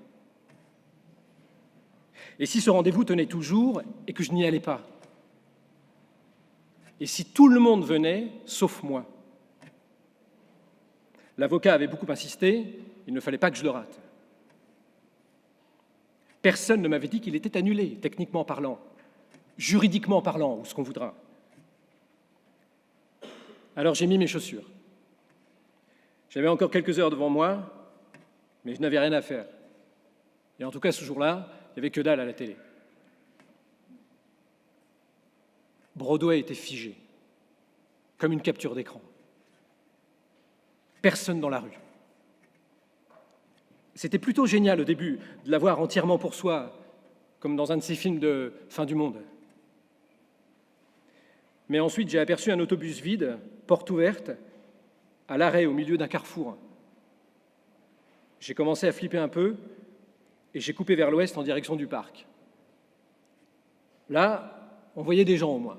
Et si ce rendez-vous tenait toujours et que je n'y allais pas? Et si tout le monde venait, sauf moi? L'avocat avait beaucoup insisté, il ne fallait pas que je le rate. Personne ne m'avait dit qu'il était annulé, techniquement parlant, juridiquement parlant, ou ce qu'on voudra. Alors j'ai mis mes chaussures. J'avais encore quelques heures devant moi, mais je n'avais rien à faire. Et en tout cas, ce jour-là, il n'y avait que dalle à la télé. Broadway était figé, comme une capture d'écran. Personne dans la rue. C'était plutôt génial au début de l'avoir entièrement pour soi, comme dans un de ces films de fin du monde. Mais ensuite, j'ai aperçu un autobus vide, porte ouverte, à l'arrêt au milieu d'un carrefour. J'ai commencé à flipper un peu et j'ai coupé vers l'ouest en direction du parc. Là, on voyait des gens au moins.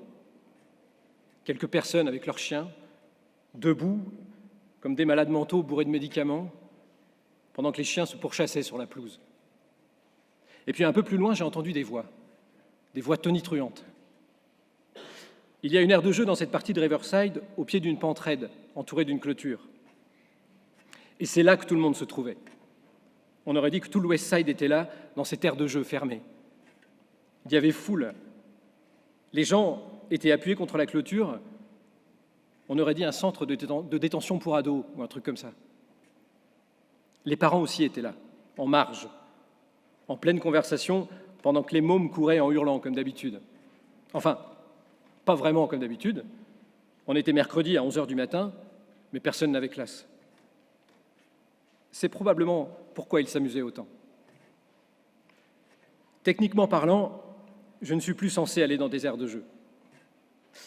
Quelques personnes avec leurs chiens, debout, comme des malades mentaux bourrés de médicaments, pendant que les chiens se pourchassaient sur la pelouse. Et puis un peu plus loin, j'ai entendu des voix tonitruantes. Il y a une aire de jeu dans cette partie de Riverside, au pied d'une pente raide, entourée d'une clôture. Et c'est là que tout le monde se trouvait. On aurait dit que tout le West Side était là, dans cette aire de jeu fermée. Il y avait foule. Les gens étaient appuyés contre la clôture. On aurait dit un centre de détention pour ados, ou un truc comme ça. Les parents aussi étaient là, en marge, en pleine conversation, pendant que les mômes couraient en hurlant, comme d'habitude. Enfin, pas vraiment comme d'habitude. On était mercredi à 11h du matin, mais personne n'avait classe. C'est probablement pourquoi ils s'amusaient autant. Techniquement parlant, je ne suis plus censé aller dans des aires de jeu.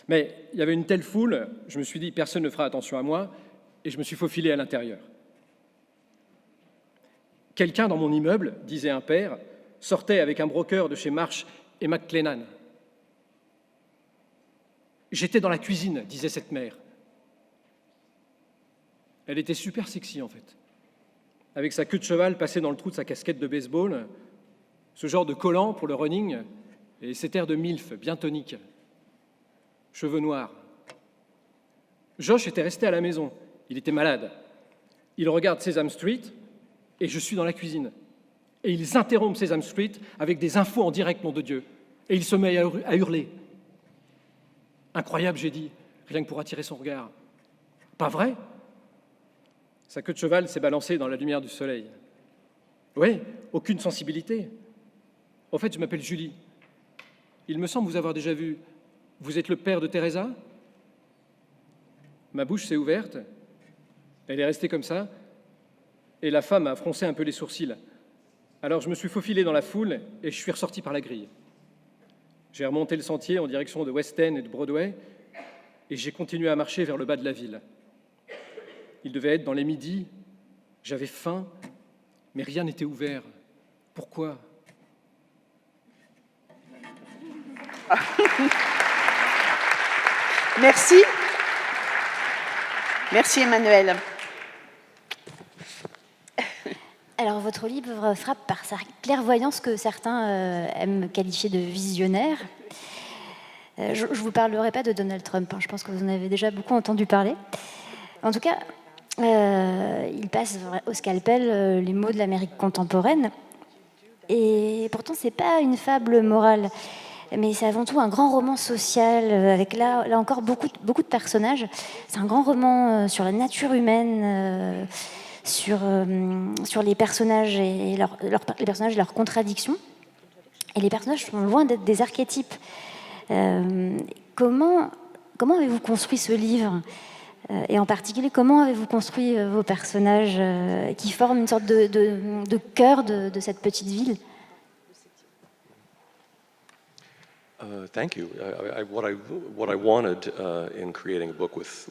Mais il y avait une telle foule, je me suis dit, personne ne fera attention à moi, et je me suis faufilé à l'intérieur. Quelqu'un dans mon immeuble, disait un père, sortait avec un broker de chez Marsh et McLennan. J'étais dans la cuisine, disait cette mère. Elle était super sexy, en fait. Avec sa queue de cheval passée dans le trou de sa casquette de baseball, ce genre de collant pour le running, et cet air de milf, bien tonique. Cheveux noirs. Josh était resté à la maison. Il était malade. Il regarde Sesame Street, et je suis dans la cuisine. Et ils interrompent Sesame Street avec des infos en direct, nom de Dieu. Et il se met à hurler. Incroyable, j'ai dit, rien que pour attirer son regard. Pas vrai? Sa queue de cheval s'est balancée dans la lumière du soleil. Oui, aucune sensibilité. Au fait, je m'appelle Julie. Il me semble vous avoir déjà vu. Vous êtes le père de Teresa? Ma bouche s'est ouverte. Elle est restée comme ça. Et la femme a froncé un peu les sourcils. Alors je me suis faufilé dans la foule et je suis ressorti par la grille. J'ai remonté le sentier en direction de West End et de Broadway et j'ai continué à marcher vers le bas de la ville. Il devait être dans les midis. J'avais faim, mais rien n'était ouvert. Pourquoi? Merci. Merci Emmanuel. Alors, votre livre frappe par sa clairvoyance que certains aiment qualifier de visionnaire. Je ne vous parlerai pas de Donald Trump, hein, je pense que vous en avez déjà beaucoup entendu parler. En tout cas, il passe au scalpel les mots de l'Amérique contemporaine. Et pourtant, ce n'est pas une fable morale, mais c'est avant tout un grand roman social, avec là encore beaucoup de personnages. C'est un grand roman sur la nature humaine, sur les personnages et leurs contradictions. Et les personnages sont loin d'être des archétypes. Comment avez-vous construit ce livre ? Et en particulier, comment avez-vous construit vos personnages qui forment une sorte de cœur de cette petite ville ? Thank you. What I wanted in creating a book with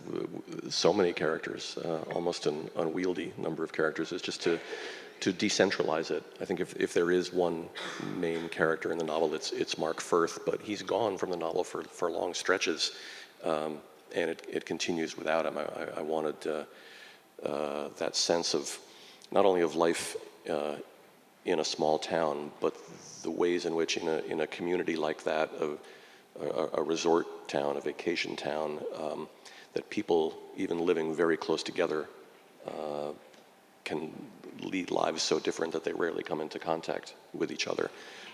so many characters, almost an unwieldy number of characters, is just to decentralize it. I think if there is one main character in the novel, it's Mark Firth, but he's gone from the novel for long stretches, and it continues without him. I wanted that sense of not only of life in a small town, but the ways in which in a community like that, a resort town, a vacation town, that people, even living very close together, can lead lives so different that they rarely come into contact with each other.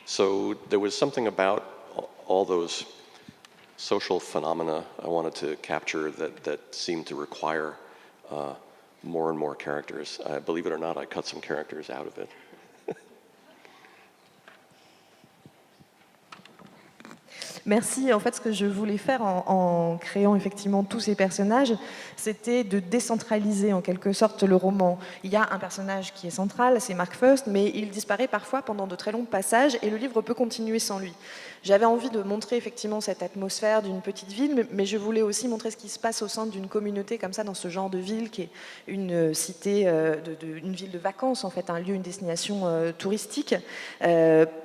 So there was something about all those social phenomena I wanted to capture that seemed to require more and more characters. Believe it or not, I cut some characters out of it. Merci. En fait, ce que je voulais faire en créant effectivement tous ces personnages, c'était de décentraliser en quelque sorte le roman. Il y a un personnage qui est central, c'est Mark First, mais il disparaît parfois pendant de très longs passages et le livre peut continuer sans lui. J'avais envie de montrer effectivement cette atmosphère d'une petite ville, mais je voulais aussi montrer ce qui se passe au sein d'une communauté comme ça, dans ce genre de ville qui est une cité, une ville de vacances en fait, un lieu, une destination touristique,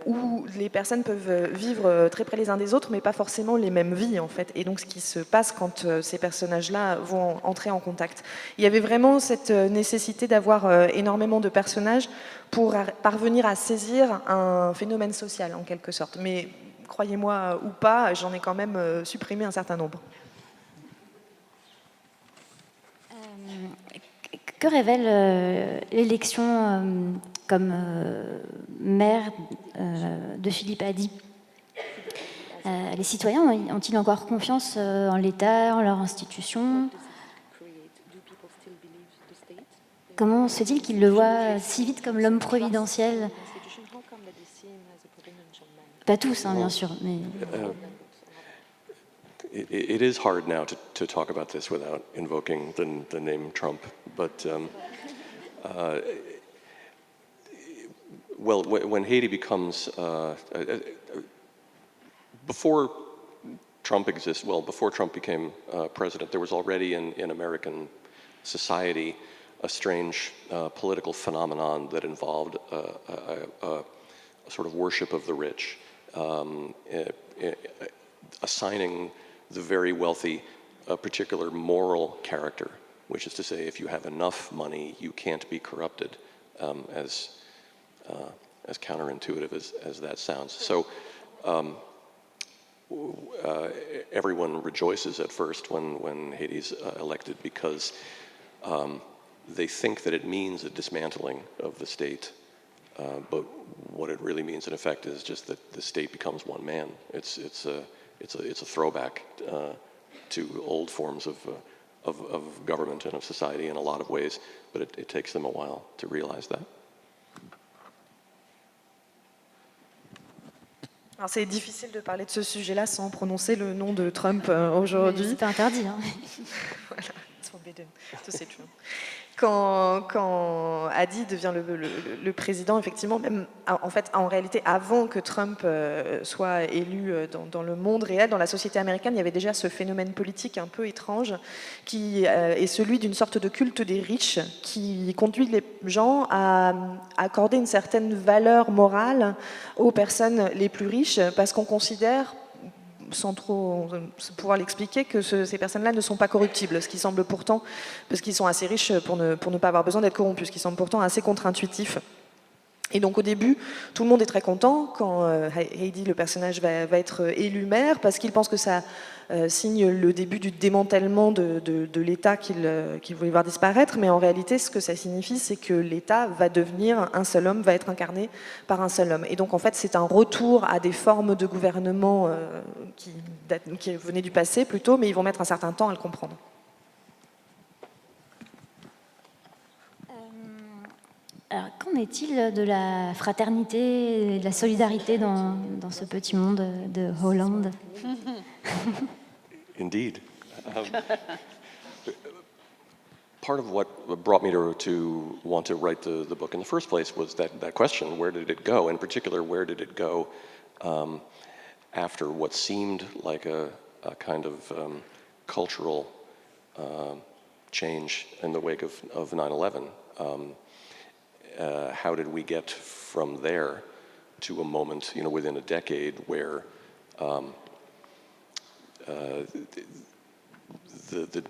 où les personnes peuvent vivre très près les uns des autres, mais pas forcément les mêmes vies en fait. Et donc ce qui se passe quand ces personnages-là vont entrer en contact. Il y avait vraiment cette nécessité d'avoir énormément de personnages pour parvenir à saisir un phénomène social en quelque sorte. Mais croyez-moi ou pas, j'en ai quand même supprimé un certain nombre. Que révèle l'élection comme maire de Philippe Haddy ? Les citoyens ont-ils encore confiance en l'État, en leurs institutions ? Comment se dit-il qu'ils le voient si vite comme l'homme providentiel ? Pas tous, hein, bien sûr, mais... It is hard now to talk about this without invoking the name Trump, but well, when Haiti becomes before Trump became president, there was already in American society a strange political phenomenon that involved a sort of worship of the rich, assigning the very wealthy a particular moral character, which is to say, if you have enough money, you can't be corrupted, as counterintuitive as that sounds. So everyone rejoices at first when Haiti's elected because they think that it means a dismantling of the state. But what it really means, in effect, is just that the state becomes one man. It's a throwback to old forms of government and of society in a lot of ways, but it takes them a while to realize that. Alors c'est difficile de parler de ce sujet-là sans prononcer le nom de Trump aujourd'hui. C'est interdit. Hein. Voilà, it's forbidden to say Trump. Quand Haddy devient le président, effectivement, même en fait, en réalité, avant que Trump soit élu dans le monde réel, dans la société américaine, il y avait déjà ce phénomène politique un peu étrange qui est celui d'une sorte de culte des riches qui conduit les gens à accorder une certaine valeur morale aux personnes les plus riches parce qu'on considère sans trop pouvoir l'expliquer, que ces personnes-là ne sont pas corruptibles, ce qui semble pourtant, parce qu'ils sont assez riches pour ne pas avoir besoin d'être corrompus, ce qui semble pourtant assez contre-intuitif. Et donc au début, tout le monde est très content quand Heidi, le personnage, va être élu maire, parce qu'il pense que ça signe le début du démantèlement de l'État qu'il voulait voir disparaître, mais en réalité, ce que ça signifie, c'est que l'État va devenir un seul homme, va être incarné par un seul homme. Et donc en fait, c'est un retour à des formes de gouvernement qui venaient du passé plutôt, mais ils vont mettre un certain temps à le comprendre. Alors, qu'en est-il de la fraternité et de la solidarité dans ce petit monde de Hollande? Indeed. Part of what brought me to want to write the book in the first place was that question, where did it go? In particular, where did it go after what seemed like a kind of cultural change in the wake of 9/11? How did we get from there to a moment, within a decade where the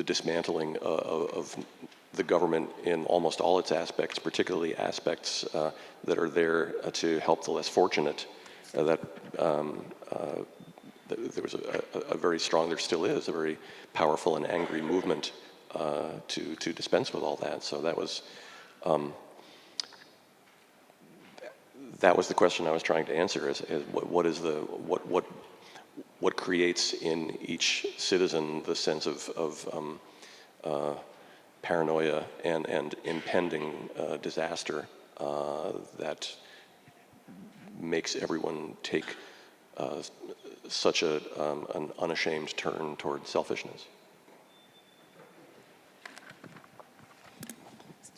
dismantling of the government in almost all its aspects, particularly aspects that are there to help the less fortunate, there was a very strong, there still is, a very powerful and angry movement to dispense with all that. So that was the question I was trying to answer: is what creates in each citizen the sense of paranoia and impending disaster that makes everyone take such an unashamed turn toward selfishness.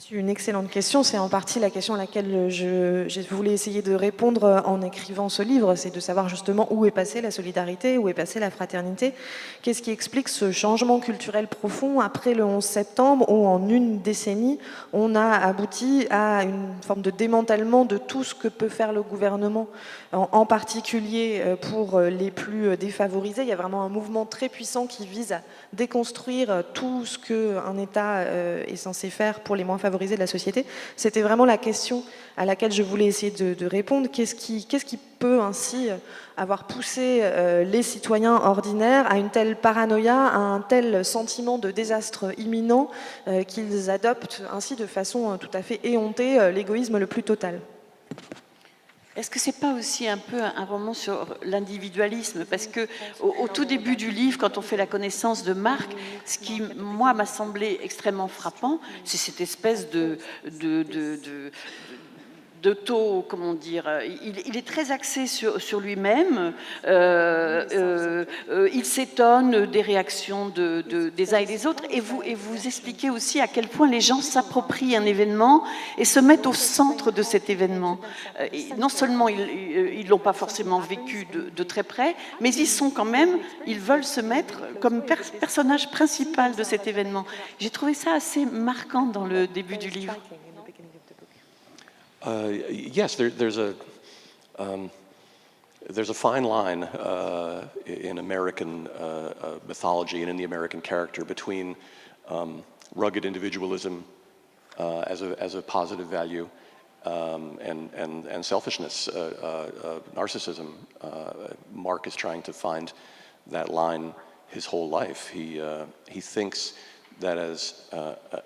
C'est une excellente question. C'est en partie la question à laquelle je voulais essayer de répondre en écrivant ce livre. C'est de savoir justement où est passée la solidarité, où est passée la fraternité. Qu'est-ce qui explique ce changement culturel profond après le 11 septembre, où en une décennie, on a abouti à une forme de démantèlement de tout ce que peut faire le gouvernement, en particulier pour les plus défavorisés. Il y a vraiment un mouvement très puissant qui vise à déconstruire tout ce qu'un État est censé faire pour les moins favorisés de la société. C'était vraiment la question à laquelle je voulais essayer de répondre. Qu'est-ce qui peut ainsi avoir poussé les citoyens ordinaires à une telle paranoïa, à un tel sentiment de désastre imminent qu'ils adoptent ainsi de façon tout à fait éhontée l'égoïsme le plus total? Est-ce que c'est pas aussi un peu un roman sur l'individualisme? Parce que au tout début du livre, quand on fait la connaissance de Marc, ce qui, moi, m'a semblé extrêmement frappant, c'est cette espèce comment dire, il est très axé sur lui-même, il s'étonne des réactions des uns et des autres, et vous expliquez aussi à quel point les gens s'approprient un événement et se mettent au centre de cet événement. Non seulement ils l'ont pas forcément vécu de très près, mais ils sont quand même, ils veulent se mettre comme personnage principal de cet événement. J'ai trouvé ça assez marquant dans le début du livre. Yes, there's a fine line in American mythology and in the American character between rugged individualism as a positive value and selfishness, narcissism. Mark is trying to find that line his whole life. He thinks that as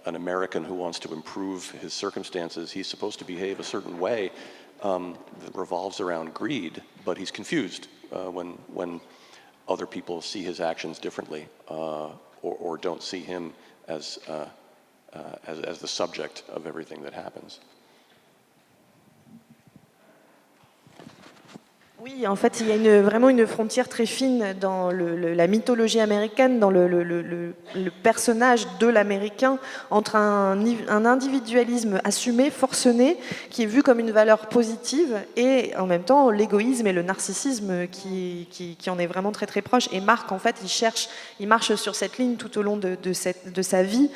an American who wants to improve his circumstances, he's supposed to behave a certain way that revolves around greed, but he's confused when other people see his actions differently or don't see him as the subject of everything that happens. Oui, en fait, il y a vraiment une frontière très fine dans la mythologie américaine, dans le personnage de l'Américain, entre un individualisme assumé, forcené, qui est vu comme une valeur positive, et en même temps l'égoïsme et le narcissisme qui en est vraiment très très proche. Et Marc, en fait, il marche sur cette ligne tout au long de sa vie.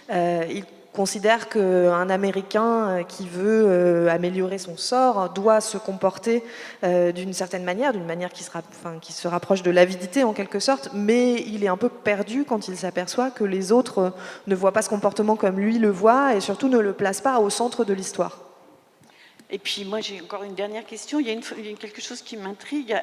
Il considère qu'un Américain qui veut améliorer son sort doit se comporter d'une certaine manière, qui se rapproche de l'avidité en quelque sorte, mais il est un peu perdu quand il s'aperçoit que les autres ne voient pas ce comportement comme lui le voit et surtout ne le placent pas au centre de l'histoire. Et puis moi j'ai encore une dernière question, il y a quelque chose qui m'intrigue,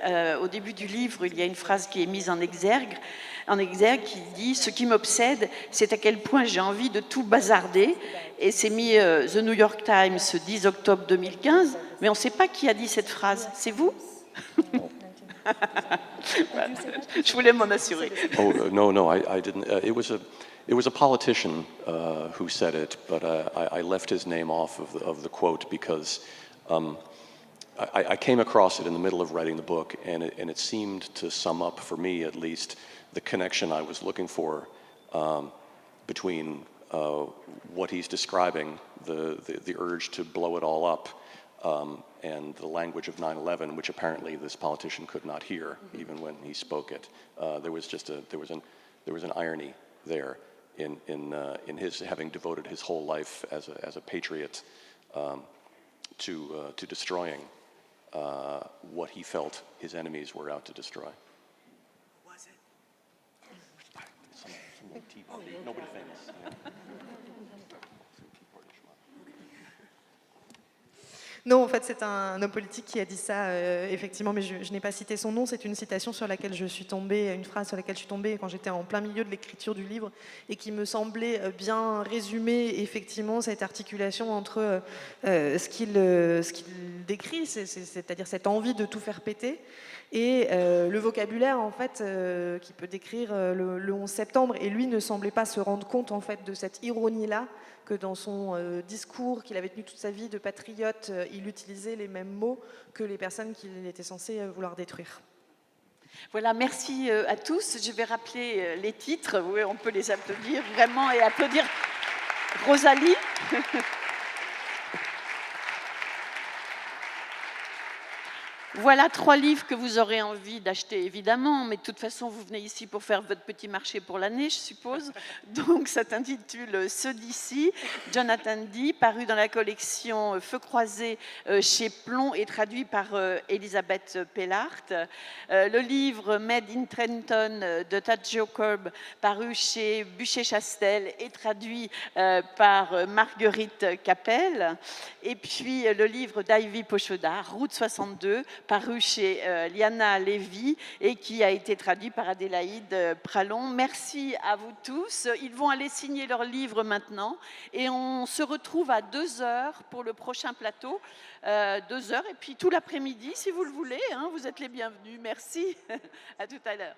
au début du livre il y a une phrase qui est mise en exergue qui dit « Ce qui m'obsède, c'est à quel point j'ai envie de tout bazarder » et c'est mis The New York Times 10 octobre 2015, mais on ne sait pas qui a dit cette phrase, c'est vous? Je voulais m'en assurer. Oh, no, I didn't. It was a politician who said it, but I left his name off of the quote because I came across it in the middle of writing the book, and it seemed to sum up, for me at least, the connection I was looking for between what he's describing, the urge to blow it all up, and the language of 9/11, which apparently this politician could not hear, even when he spoke it. There was an irony there in his having devoted his whole life as a patriot to destroying what he felt his enemies were out to destroy. Was it? Nobody famous. Yeah. Non, en fait, c'est un homme politique qui a dit ça, effectivement, mais je n'ai pas cité son nom. C'est une citation sur laquelle je suis tombée, une phrase sur laquelle je suis tombée quand j'étais en plein milieu de l'écriture du livre et qui me semblait bien résumer, effectivement, cette articulation entre ce qu'il décrit, c'est-à-dire cette envie de tout faire péter, et le vocabulaire, en fait, qui peut décrire le 11 septembre. Et lui ne semblait pas se rendre compte, en fait, de cette ironie-là, que dans son discours qu'il avait tenu toute sa vie de patriote, il utilisait les mêmes mots que les personnes qu'il était censé vouloir détruire. Voilà, merci à tous. Je vais rappeler les titres. Oui, on peut les applaudir vraiment et applaudir Rosalie. Voilà 3 livres que vous aurez envie d'acheter, évidemment, mais de toute façon, vous venez ici pour faire votre petit marché pour l'année, je suppose. Donc, ça s'intitule « Ceux d'ici », Jonathan Dee, paru dans la collection Feu croisé chez Plomb et traduit par Elisabeth Pellart. Le livre « Made in Trenton » de Tadjo Korb, paru chez Buchet-Chastel et traduit par Marguerite Capel. Et puis, le livre d'Ivy Pochoda, « Route 62 », paru chez Liana Lévy et qui a été traduit par Adélaïde Pralon. Merci à vous tous. Ils vont aller signer leur livre maintenant et on se retrouve à 2h pour le prochain plateau. 2h et puis tout l'après-midi si vous le voulez. Vous êtes les bienvenus. Merci. À tout à l'heure.